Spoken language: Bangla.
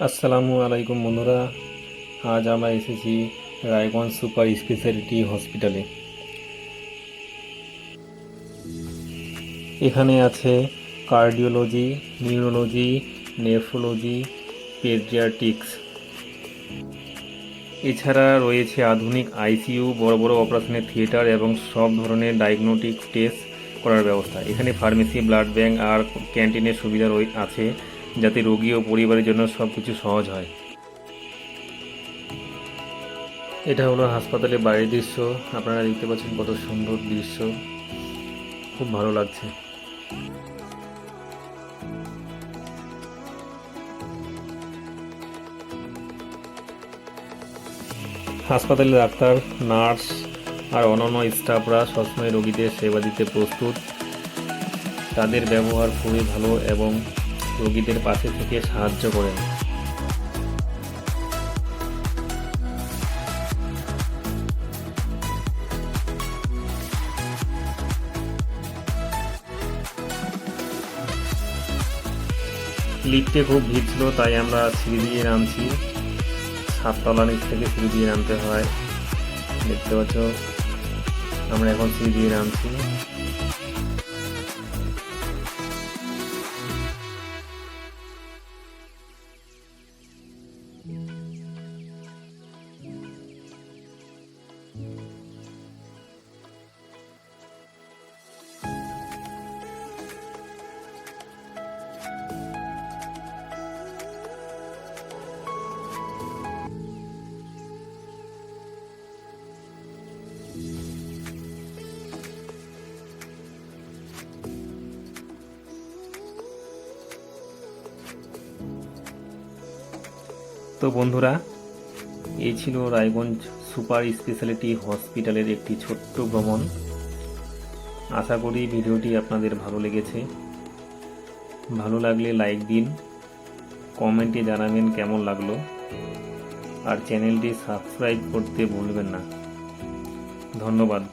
আসসালামু আলাইকুম বন্ধুরা। আজ আমরা এসেছি রায়গঞ্জ সুপার স্পেশালিটি হসপিটালে। এখানে আছে কার্ডিওলজি, নিউরোলজি, নেফ্রোলজি, পেডিয়াট্রিক্স। এছাড়া রয়েছে আধুনিক আইসিইউ, বড় বড় অপারেশনের থিয়েটার এবং সব ধরনের ডায়াগনস্টিক টেস্ট করার ব্যবস্থা। এখানে ফার্মেসি, ব্লাড ব্যাংক আর ক্যান্টিনের সুবিধা আছে, যাতে রোগী ও পরিবারের জন্য সব কিছু সহজ হয়। এটা হলো হাসপাতালের বাইরের দৃশ্য। আপনারা দেখতে পাচ্ছেন কত সুন্দর দৃশ্য, খুব ভালো লাগছে। হাসপাতালে ডাক্তার, নার্স আর অন্যান্য স্টাফরা সবসময় রোগীদের সেবা দিতে প্রস্তুত। তাদের ব্যবহার খুবই ভালো এবং রোগীদের পাশে থেকে সাহায্য করেন। লিফটে খুব ভিড় ছিল, তাই আমরা সিঁড়ি দিয়ে নামছি। 7 তলা নিচ থেকে সিঁড়ি দিয়ে নামতে হয়, দেখতে পাচ্ছ। আমরা এখন সিঁড়ি দিয়ে নামছি। তো বন্ধুরা, এই ছিল রায়গঞ্জ সুপার স্পেশালিটি হসপিটালের একটি ছোট্ট ভ্রমণ। আশা করি ভিডিওটি আপনাদের ভালো লেগেছে। ভালো লাগলে লাইক দিন, কমেন্টে জানাবেন কেমন লাগলো, আর চ্যানেলটি সাবস্ক্রাইব করতে ভুলবেন না। ধন্যবাদ।